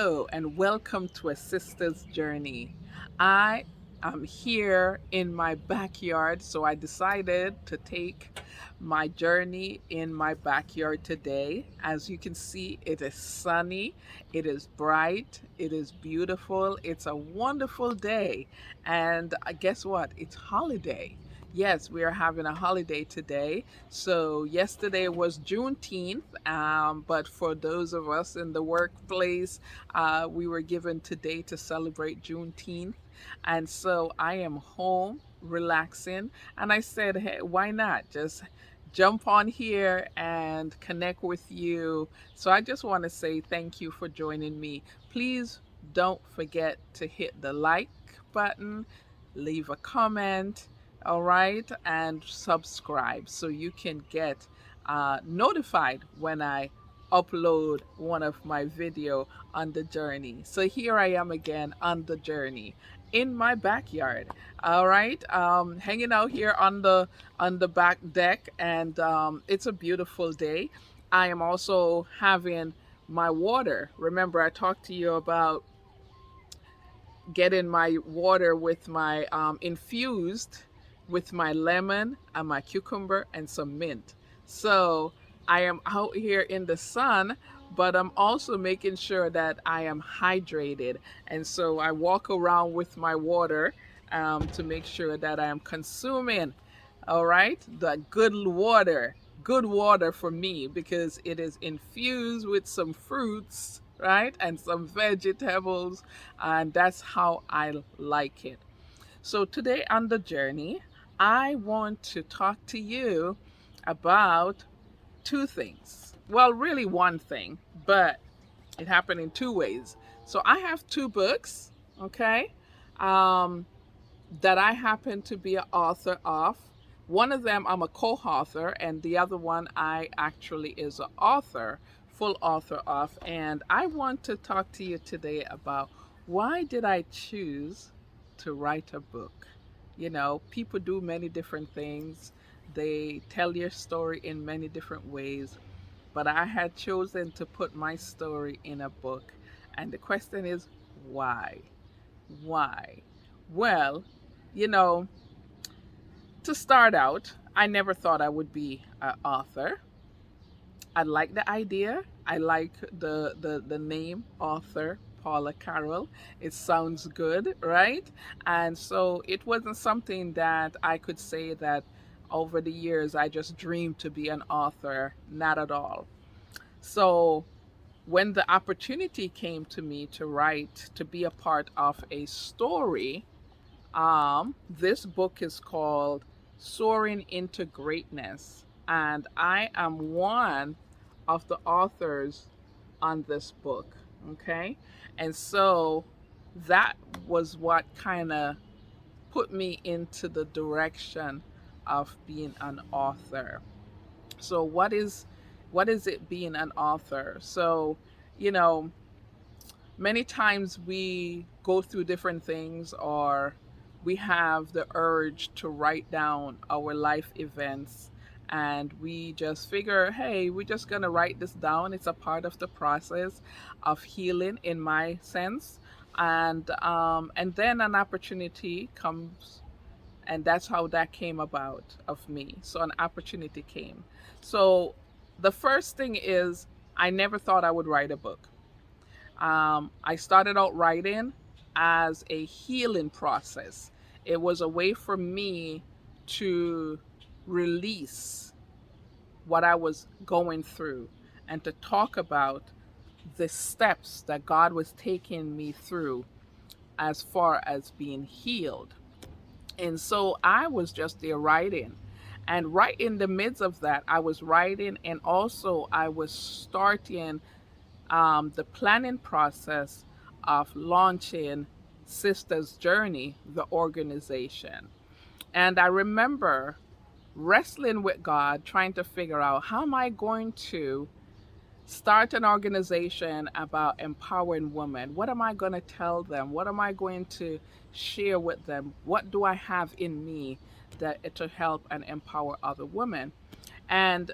Hello and welcome to A Sister's Journey. I am here in my backyard, so I decided to take my journey in my backyard today. As you can see, it is sunny, it is bright, it is beautiful, it's a wonderful day. And guess what? It's holiday. Yes, we are having a holiday today. So, yesterday was Juneteenth, but for those of us in the workplace, we were given today to celebrate Juneteenth. And so I am home relaxing. And I said, hey, why not? Just jump on here and connect with you. So I just want to say thank you for joining me. Please don't forget to hit the like button, leave a comment, all right, and subscribe so you can get notified when I upload one of my video on the journey. So here I am again on the journey in my backyard. All right, hanging out here on the back deck, and it's a beautiful day. I am also having my water. Remember, I talked to you about getting my water with my infused with my lemon and my cucumber and some mint. So I am out here in the sun, but I'm also making sure that I am hydrated. And so I walk around with my water to make sure that I am consuming, all right, the good water for me because it is infused with some fruits, right, and some vegetables, and that's how I like it. So today on the journey, I want to talk to you about two things. Well, really one thing, but it happened in two ways. So I have two books, okay, um, that I happen to be an author of. One of them I'm a co-author, and the other one I actually is an author, full author of. And I want to talk to you today about why did I choose to write a book. You know, people do many different things. They tell your story in many different ways, but I had chosen to put my story in a book. And the question is, why? Why? Well, you know, to start out, I never thought I would be an author. I like the idea. I like the name author, Paula Carroll. It sounds good, right? And so it wasn't something that I could say that over the years I just dreamed to be an author. Not at all. So when the opportunity came to me to write, to be a part of a story, this book is called Soaring into Greatness, and I am one of the authors on this book. Okay, and so that was what kind of put me into the direction of being an author. So what is it being an author? So, you know, many times we go through different things, or we have the urge to write down our life events, and we just figure, hey, we're just going to write this down. It's a part of the process of healing, in my sense. And then an opportunity comes, and that's how that came about of me. So an opportunity came. So the first thing is, I never thought I would write a book. I started out writing as a healing process. It was a way for me to release what I was going through and to talk about the steps that God was taking me through as far as being healed. And so I was just there writing. And right in the midst of that, I was writing, and also I was starting the planning process of launching Sisters Journey, the organization. And I remember wrestling with God, trying to figure out, how am I going to start an organization about empowering women? What am I going to tell them? What am I going to share with them? What do I have in me that to help and empower other women? And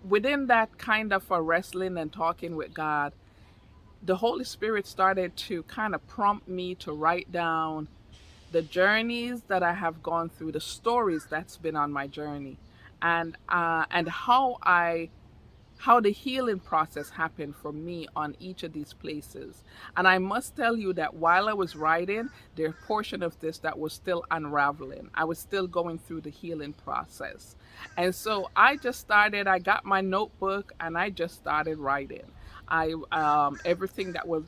within that kind of a wrestling and talking with God, the Holy Spirit started to kind of prompt me to write down the journeys that I have gone through, the stories that's been on my journey, and how the healing process happened for me on each of these places. And I must tell you that while I was writing, there's a portion of this that was still unraveling. I was still going through the healing process. And so I got my notebook and I just started writing. Everything that was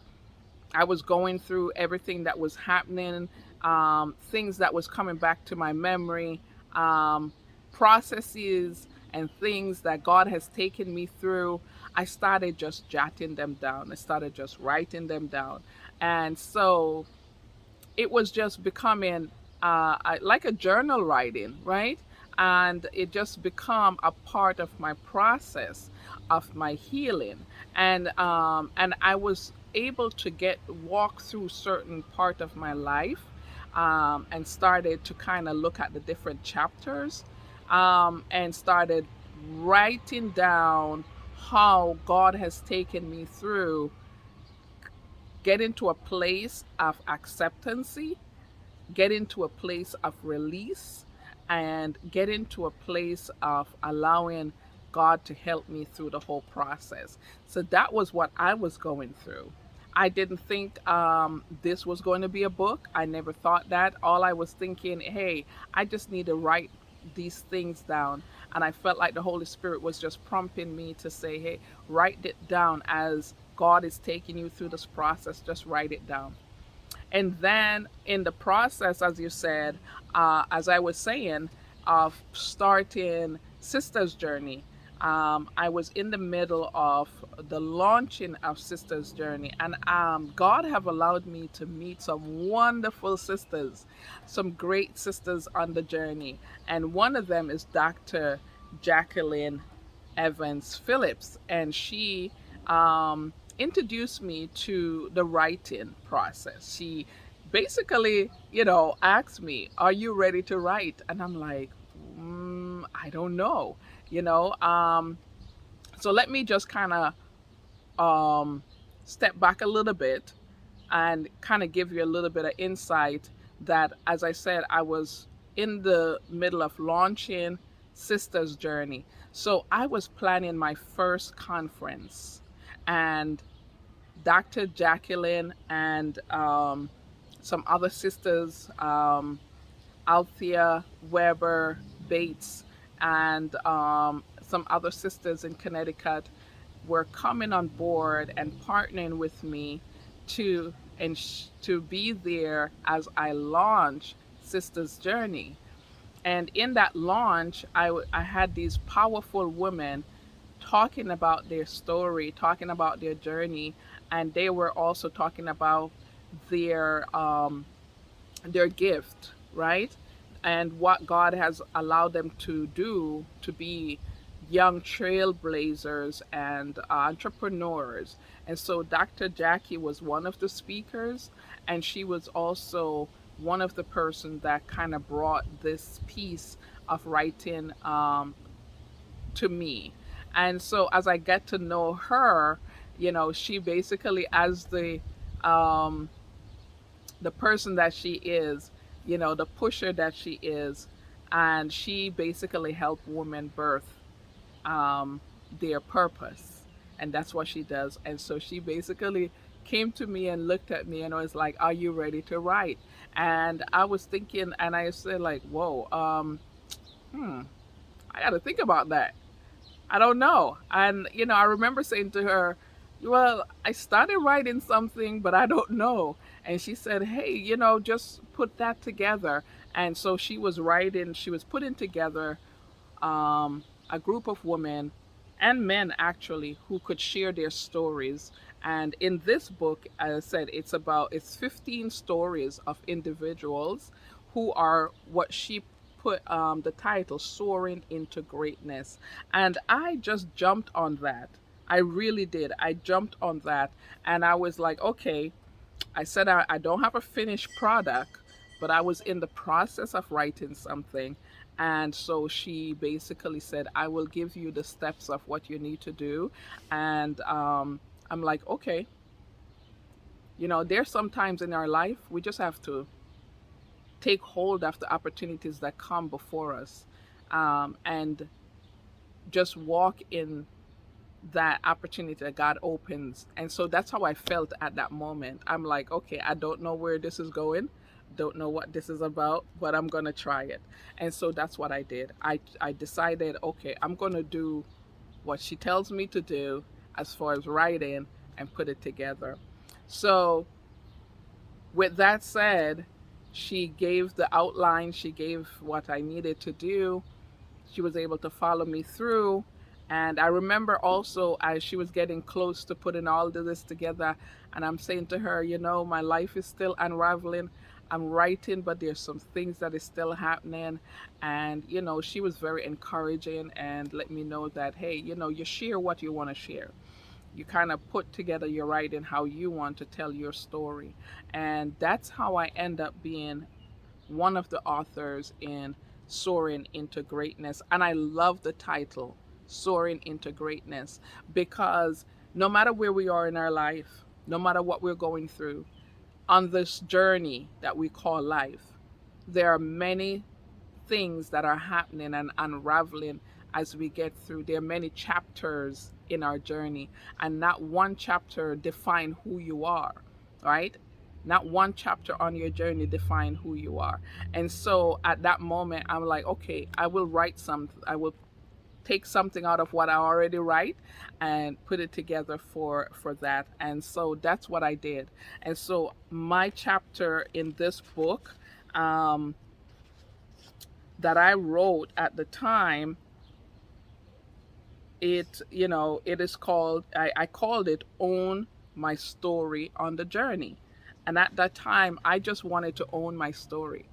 I was going through, everything that was happening, things that was coming back to my memory, um, processes and things that God has taken me through. I started just jotting them down. I started just writing them down. And so it was just becoming like a journal writing, right? And it just become a part of my process of my healing, and I was able to get walk through certain part of my life, and started to kind of look at the different chapters, and started writing down how God has taken me through, get into a place of acceptancy, get into a place of release, and get into a place of allowing God to help me through the whole process. So that was what I was going through. I didn't think this was going to be a book. I never thought that. All I was thinking, hey, I just need to write these things down. And I felt like the Holy Spirit was just prompting me to say, hey, write it down as God is taking you through this process. Just write it down. And then in the process, as you said, as I was saying, of starting Sister's Journey, I was in the middle of the launching of Sister's Journey, and God have allowed me to meet some wonderful sisters, some great sisters on the journey, and one of them is Dr. Jacqueline Evans Phillips, and she introduced me to the writing process. She basically, asked me, "Are you ready to write?" And I'm like, I don't know, you know. So let me just kind of um, step back a little bit and kind of give you a little bit of insight that, as I said, I was in the middle of launching Sisters Journey. So I was planning my first conference, and Dr. Jacqueline and some other sisters, Althea Weber Bates, and some other sisters in Connecticut were coming on board and partnering with me to be there as I launch Sisters Journey. And in that launch, I had these powerful women talking about their story, talking about their journey, and they were also talking about their um, their gift, right? And what God has allowed them to do to be young trailblazers and entrepreneurs. And so Dr. Jackie was one of the speakers, and she was also one of the person that kind of brought this piece of writing to me. And so as I get to know her, she basically, as the person that she is, the pusher that she is, and she basically helped women birth um, their purpose, and that's what she does. And so she basically came to me and looked at me and was like, "Are you ready to write?" And I was thinking, and I said, like, "Whoa, hmm, I got to think about that. I don't know." And I remember saying to her, "Well, I started writing something, but I don't know." And she said, "Hey, just put that together." And so she was putting together a group of women and men actually who could share their stories. And in this book, as I said, it's 15 stories of individuals who are what she put the title "Soaring into Greatness." And I just jumped on that. I really did. I jumped on that, and I was like, okay. I said I don't have a finished product, but I was in the process of writing something. And so she basically said, "I will give you the steps of what you need to do." And I'm like, okay. You know, there's sometimes in our life we just have to take hold of the opportunities that come before us, and just walk in that opportunity that God opens. And so that's how I felt at that moment. I'm like, okay, I don't know where this is going, don't know what this is about, but I'm going to try it. And so that's what I did. I decided, okay, I'm going to do what she tells me to do as far as writing and put it together. So, with that said, she gave the outline, she gave what I needed to do. She was able to follow me through. And I remember also as she was getting close to putting all of this together, and I'm saying to her, you know, my life is still unraveling. I'm writing, but there's some things that is still happening. And, you know, she was very encouraging and let me know that, hey, you know, you share what you want to share. You kind of put together your writing how you want to tell your story. And that's how I end up being one of the authors in Soaring into Greatness. And I love the title, Soaring into Greatness, because no matter where we are in our life, no matter what we're going through, on this journey that we call life, there are many things that are happening and unraveling as we get through. There are many chapters in our journey, and not one chapter define who you are, right? Not one chapter on your journey define who you are. And so at that moment, I'm like, okay, I will write something. I will take something out of what I already write and put it together for that. And so that's what I did. And so my chapter in this book, um, that I wrote at the time, it, you know, it is called, I called it Own My Story on the Journey. And at that time, I just wanted to own my story.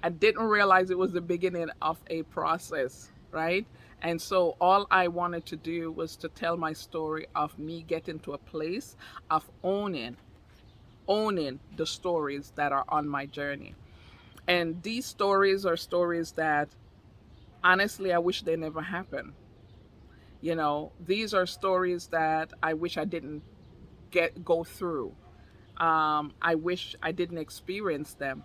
I didn't realize it was the beginning of a process, right? And so all I wanted to do was to tell my story of me getting to a place of owning the stories that are on my journey. And these stories are stories that honestly I wish they never happened. You know, these are stories that I wish I didn't get go through. I wish I didn't experience them,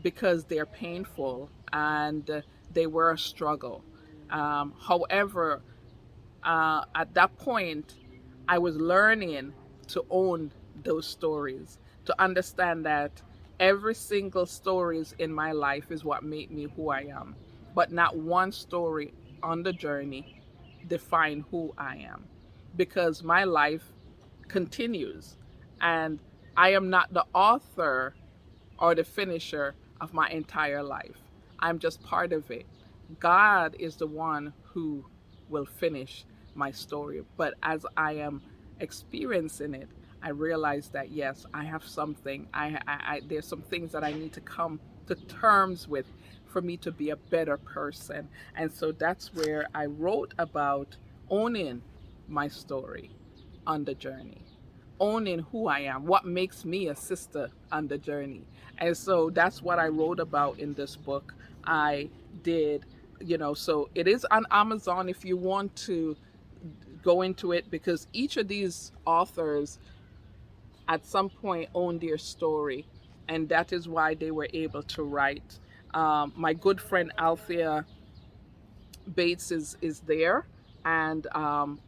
because they're painful and they were a struggle. However, at that point, I was learning to own those stories, to understand that every single stories in my life is what made me who I am, but not one story on the journey define who I am, because my life continues, and I am not the author or the finisher of my entire life. I'm just part of it. God is the one who will finish my story. But as I am experiencing it, I realize that yes, I have something. There's some things that I need to come to terms with for me to be a better person. And so that's where I wrote about owning my story on the journey, owning who I am, what makes me a sister on the journey. And so that's what I wrote about in this book. I did, you know, so it is on Amazon if you want to go into it, because each of these authors at some point owned their story, and that is why they were able to write. My good friend Althea Bates is there, and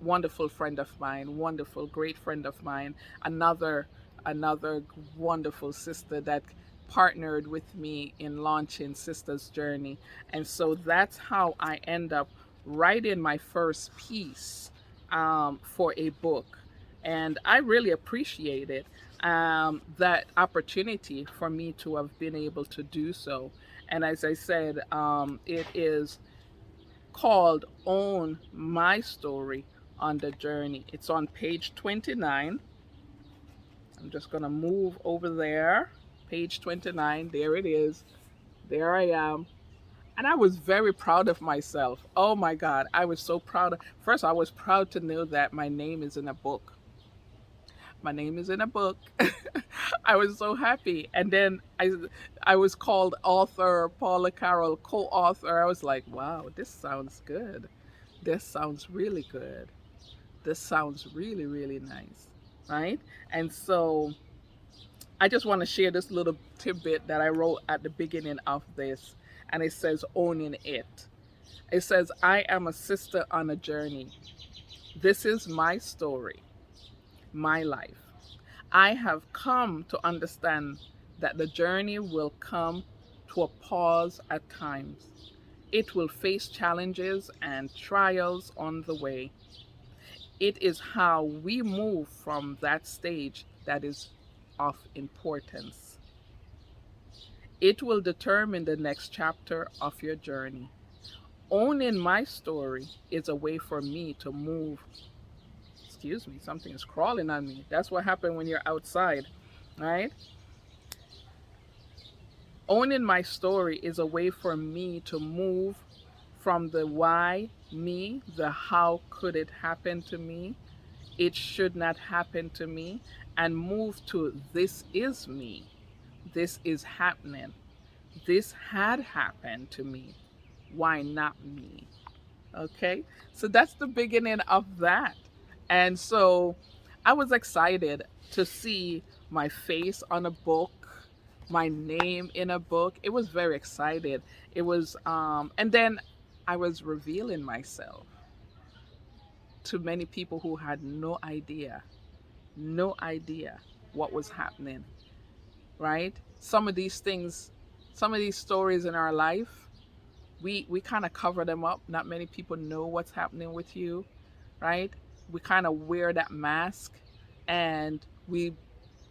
wonderful friend of mine, wonderful, great friend of mine, another wonderful sister that partnered with me in launching Sisters Journey. And so that's how I end up writing my first piece, for a book. And I really appreciate it, that opportunity for me to have been able to do so. And as I said, it is called Own My Story on the Journey. It's on page 29. I'm just going to move over there. Page 29. There it is. There I am. And I was very proud of myself. Oh my God. I was so proud. First, I was proud to know that my name is in a book. My name is in a book. I was so happy. And then I was called author, Paula Carroll, co-author. I was like, wow, this sounds good. This sounds really good. This sounds really, really nice. right? And so I just want to share this little tidbit that I wrote at the beginning of this. And it says, owning it. It says, I am a sister on a journey. This is my story, my life. I have come to understand that the journey will come to a pause at times. It will face challenges and trials on the way. It is how we move from that stage that is of importance. It will determine the next chapter of your journey. Owning my story is a way for me to move. Excuse me, something is crawling on me. That's what happened when you're outside, right? Owning my story is a way for me to move from the why me, the how could it happen to me, it should not happen to me, and move to this is me, this is happening, this had happened to me, why not me? Okay, so that's the beginning of that. And so I was excited to see my face on a book, my name in a book. It was very excited. It was and then I was revealing myself to many people who had no idea what was happening, right? Some of these things, some of these stories in our life, we kind of cover them up. Not many people know what's happening with you, right? We kind of wear that mask and we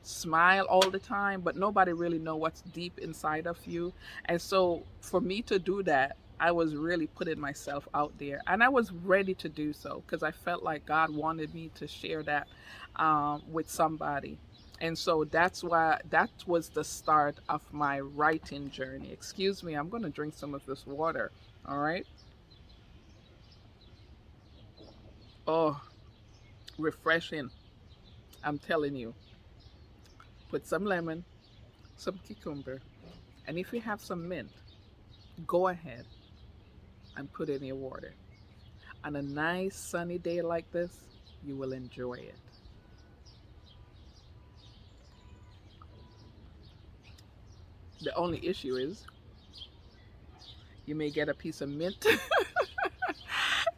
smile all the time, but nobody really know what's deep inside of you. And so for me to do that, I was really putting myself out there, and I was ready to do so because I felt like God wanted me to share that with somebody. And so that's why that was the start of my writing journey. Excuse me, I'm going to drink some of this water. All right. Oh, refreshing. I'm telling you. Put some lemon, some cucumber, and if you have some mint, go ahead and put it in your water. On a nice sunny day like this, you will enjoy it. The only issue is you may get a piece of mint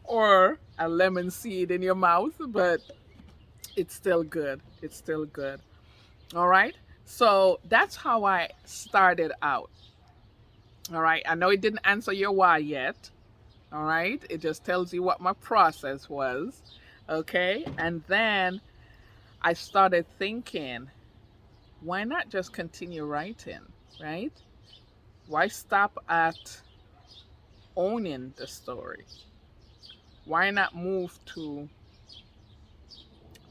or a lemon seed in your mouth, but it's still good. It's still good. All right. So that's how I started out. All right. I know it didn't answer your why yet. All right. It just tells you what my process was. Okay. And then I started thinking, why not just continue writing? Right? Why stop at owning the story? Why not move to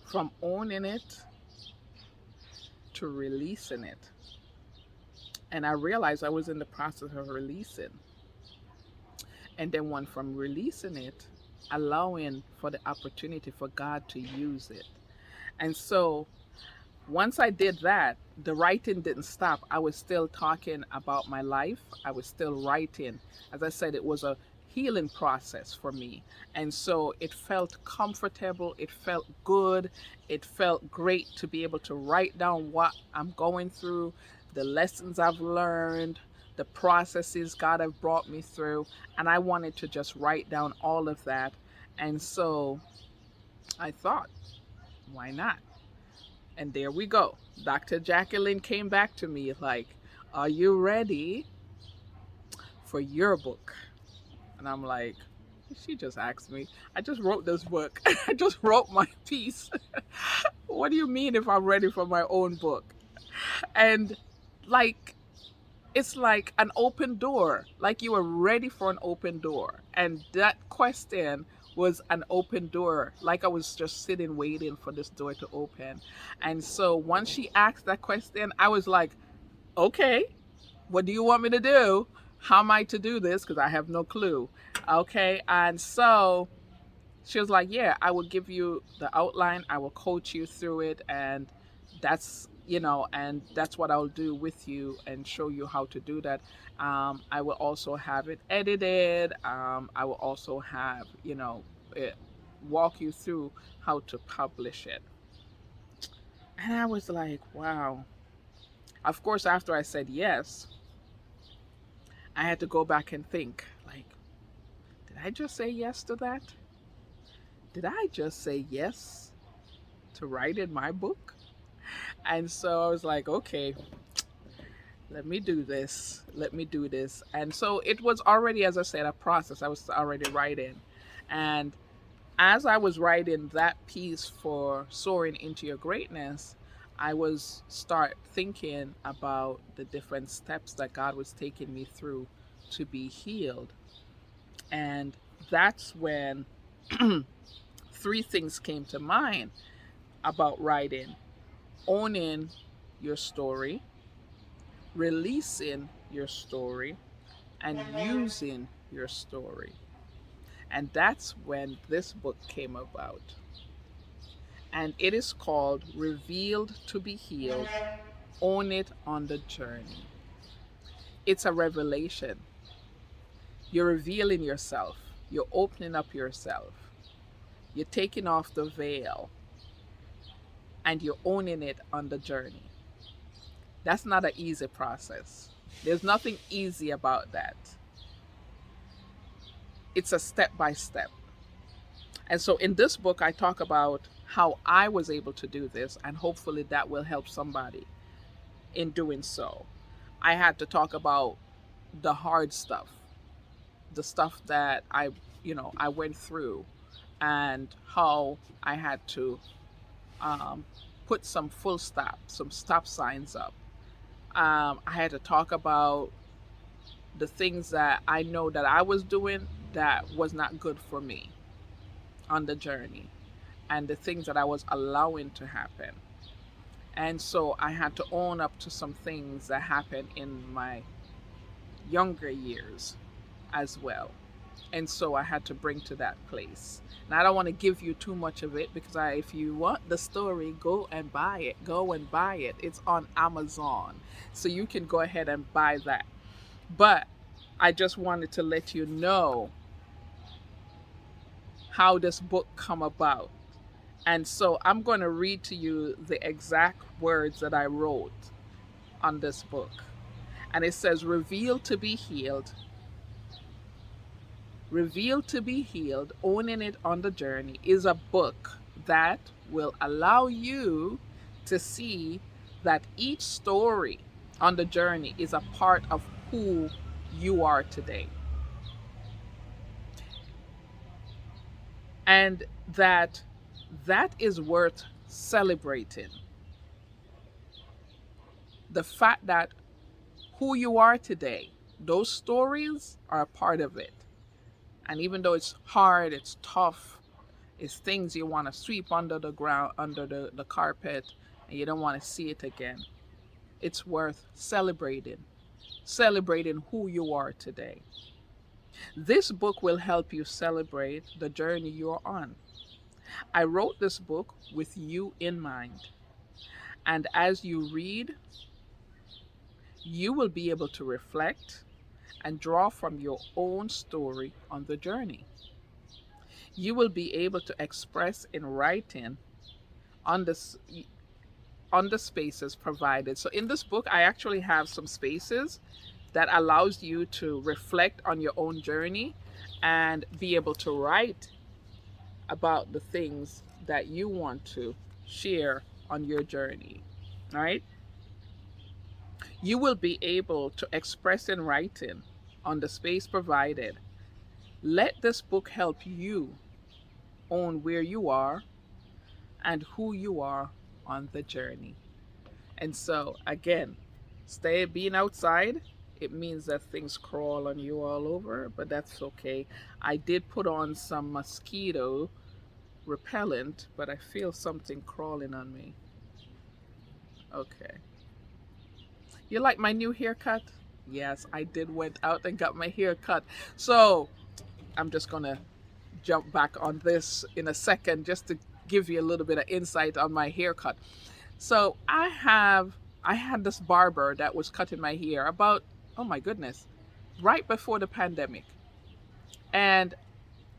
from owning it to releasing it? And I realized I was in the process of releasing. And then one from releasing it, allowing for the opportunity for God to use it. And so once I did that, the writing didn't stop. I was still talking about my life. I was still writing. As I said, it was a healing process for me. And so it felt comfortable. It felt good. It felt great to be able to write down what I'm going through, the lessons I've learned, the processes God have brought me through. And I wanted to just write down all of that. And so I thought, why not? And there we go. Dr. Jacqueline came back to me like, are you ready for your book? And I'm like, she just asked me. I just wrote this book. I just wrote my piece. What do you mean if I'm ready for my own book? And like, it's like an open door, like you were ready for an open door. And that question was an open door, like I was just sitting waiting for this door to open. And so once she asked that question, I was like, okay, what do you want me to do? How am I to do this? Because I have no clue. Okay. And so she was like, yeah, I will give you the outline, I will coach you through it, and that's what I'll do with you and show you how to do that. I will also have it edited. I will also have, it, walk you through how to publish it. And I was like, wow. Of course, after I said yes, I had to go back and think, like, did I just say yes to that? Did I just say yes to write in my book? And so I was like, okay, let me do this. Let me do this. And so it was already, as I said, a process. I was already writing. And as I was writing that piece for Soaring into Your Greatness, I was start thinking about the different steps that God was taking me through to be healed. And that's when three things came to mind about writing: owning your story, releasing your story, and using your story. And that's when this book came about. And it is called Revealed to be Healed. Own It on the Journey. It's a revelation. You're revealing yourself, you're opening up yourself, you're taking off the veil, and you're owning it on the journey. That's not an easy process. There's nothing easy about that. It's a step by step. And so in this book, I talk about how I was able to do this, and hopefully that will help somebody in doing so. I had to talk about the hard stuff, the stuff that I went through, and how I had to um, put some full stop, some stop signs up. I had to talk about the things that I know that I was doing that was not good for me on the journey, and the things that I was allowing to happen. And so I had to own up to some things that happened in my younger years as well. And so I had to bring to that place. And I don't want to give you too much of it because if you want the story, go and buy it. Go and buy it. It's on Amazon. So you can go ahead and buy that. But I just wanted to let you know how this book come about. And so I'm going to read to you the exact words that I wrote on this book. And it says, Revealed to be Healed. Revealed to be Healed, Owning It on the Journey is a book that will allow you to see that each story on the journey is a part of who you are today. And that is worth celebrating. The fact that who you are today, those stories are a part of it. And even though it's hard, it's tough, it's things you want to sweep under the ground, under the carpet, and you don't want to see it again, it's worth celebrating who you are today. This book will help you celebrate the journey you're on. I wrote this book with you in mind. And as you read, you will be able to reflect and draw from your own story on the journey. You will be able to express in writing on the spaces provided. So in this book, I actually have some spaces that allows you to reflect on your own journey and be able to write about the things that you want to share on your journey. All right? You will be able to express in writing on the space provided. Let this book help you own where you are and who you are on the journey. And so, again, being outside, it means that things crawl on you all over, but that's okay. I did put on some mosquito repellent, but I feel something crawling on me. Okay. You like my new haircut? Yes, I did went out and got my hair cut. So I'm just gonna jump back on this in a second just to give you a little bit of insight on my haircut. So I had this barber that was cutting my hair about, oh my goodness, right before the pandemic. And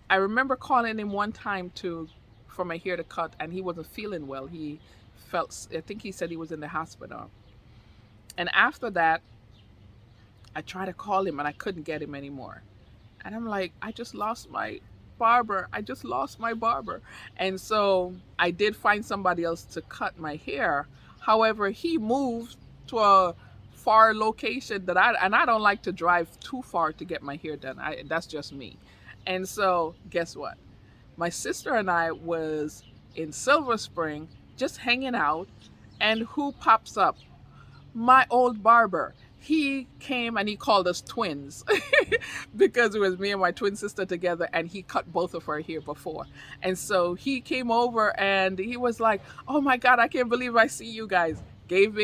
I remember calling him one time for my hair to cut, and he wasn't feeling well. He felt, I think he said he was in the hospital. And after that, I tried to call him and I couldn't get him anymore. And I'm like, I just lost my barber. I just lost my barber. And so I did find somebody else to cut my hair. However, he moved to a far location that I don't like to drive too far to get my hair done. That's just me. And so guess what? My sister and I was in Silver Spring just hanging out, and who pops up? My old barber. He came and he called us twins because it was me and my twin sister together, and he cut both of our hair before. And so he came over and he was like, "Oh my God, I can't believe I see you guys." Gave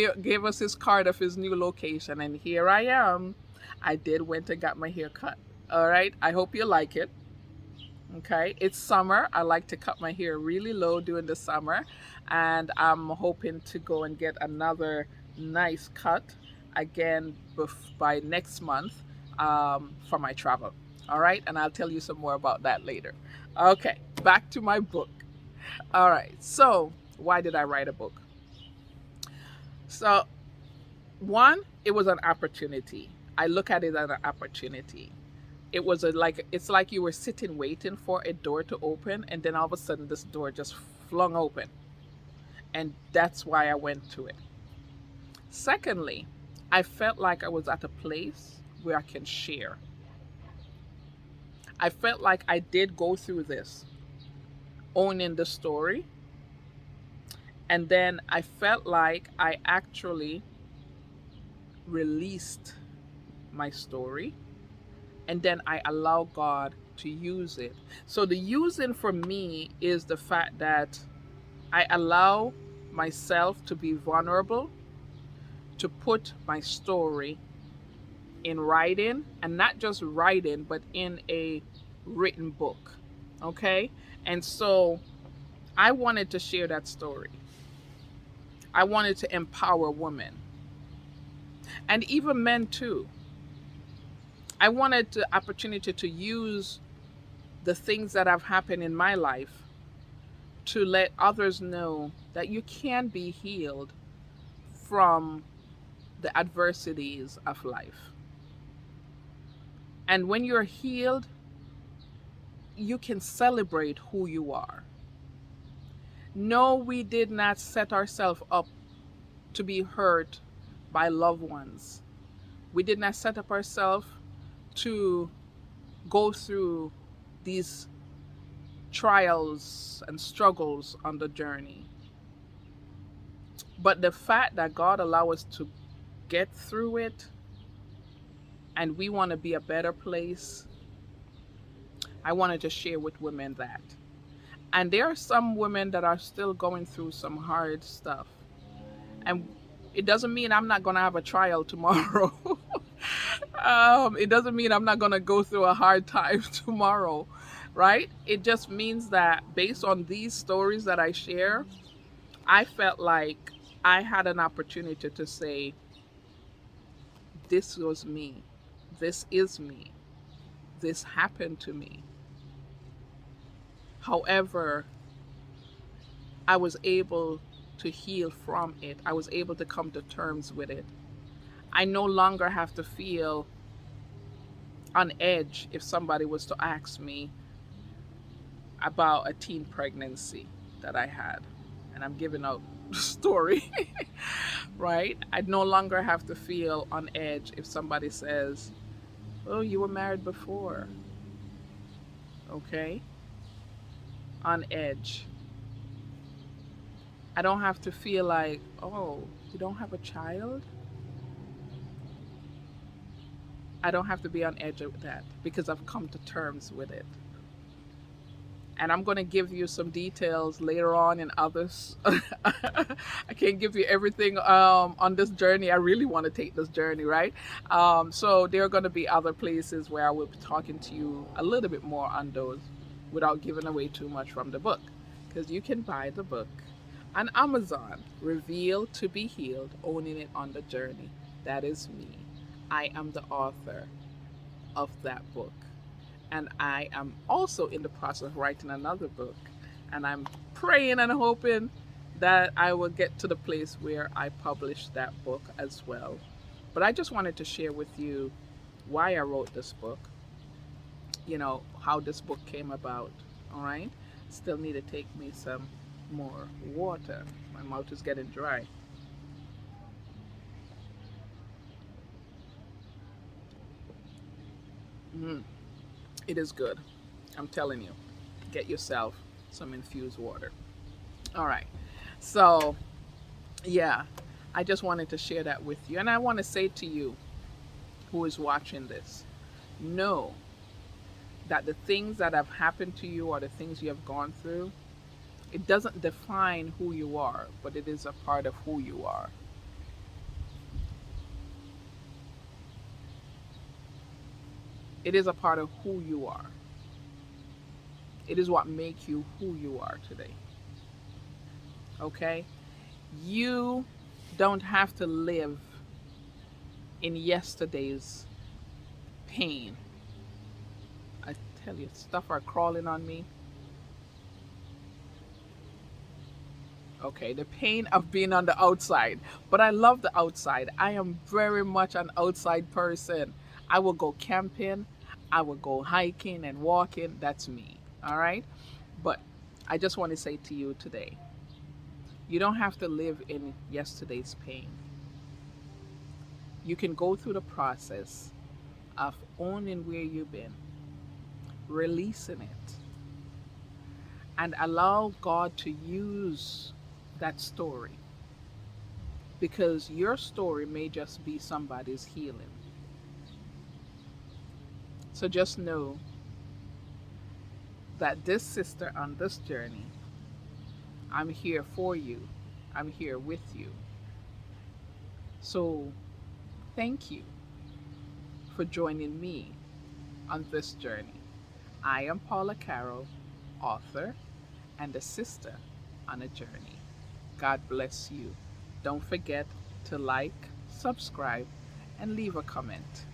us his card of his new location, and here I am. I did went and got my hair cut. All right. I hope you like it. Okay, it's summer. I like to cut my hair really low during the summer, and I'm hoping to go and get another nice cut again by next month for my travel. All right, and I'll tell you some more about that later. Okay, back to my book. All right, so why did I write a book? So, one, it was an opportunity. I look at it as an opportunity. It was it's like you were sitting waiting for a door to open, and then all of a sudden this door just flung open, and that's why I went to it. Secondly, I felt like I was at a place where I can share. I felt like I did go through this, owning the story, and then I felt like I actually released my story, and then I allow God to use it. So the using for me is the fact that I allow myself to be vulnerable, to put my story in writing, and not just writing, but in a written book. Okay? And so I wanted to share that story. I wanted to empower women and even men too. I wanted the opportunity to use the things that have happened in my life to let others know that you can be healed from the adversities of life. And when you're healed, you can celebrate who you are. No, we did not set ourselves up to be hurt by loved ones. We did not set up ourselves to go through these trials and struggles on the journey. But the fact that God allows us to get through it, and we want to be a better place, I wanted to share with women that. And there are some women that are still going through some hard stuff. And it doesn't mean I'm not going to have a trial tomorrow. It doesn't mean I'm not going to go through a hard time tomorrow, right? It just means that based on these stories that I share, I felt like I had an opportunity to say, this was me. This is me. This happened to me. However, I was able to heal from it. I was able to come to terms with it. I no longer have to feel on edge if somebody was to ask me about a teen pregnancy that I had. And I'm giving out the story, right? I no longer have to feel on edge if somebody says, "Oh, you were married before." Okay? On edge. I don't have to feel like, "Oh, you don't have a child?" I don't have to be on edge with that because I've come to terms with it. And I'm going to give you some details later on in others. I can't give you everything on this journey. I really want to take this journey, right? So there are going to be other places where I will be talking to you a little bit more on those without giving away too much from the book. Because you can buy the book on Amazon, Revealed to be Healed, Owning It on the Journey. That is me. I am the author of that book. And I am also in the process of writing another book. And I'm praying and hoping that I will get to the place where I publish that book as well. But I just wanted to share with you why I wrote this book, how this book came about. All right. Still need to take me some more water. My mouth is getting dry. Mm, it is good. I'm telling you. Get yourself some infused water. All right. So, yeah, I just wanted to share that with you. And I want to say to you who is watching this, know that the things that have happened to you or the things you have gone through, it doesn't define who you are, but it is a part of who you are. It is a part of who you are. It is what makes you who you are today. Okay? You don't have to live in yesterday's pain. I tell you, stuff are crawling on me. Okay, the pain of being on the outside. But I love the outside. I am very much an outside person. I will go camping, I will go hiking and walking. That's me. All right? But I just want to say to you today, you don't have to live in yesterday's pain. You can go through the process of owning where you've been, releasing it, and allow God to use that story, because your story may just be somebody's healing. So just know that this sister on this journey, I'm here for you, I'm here with you. So thank you for joining me on this journey. I am Paula Carroll, author and a sister on a journey. God bless you. Don't forget to like, subscribe, and leave a comment.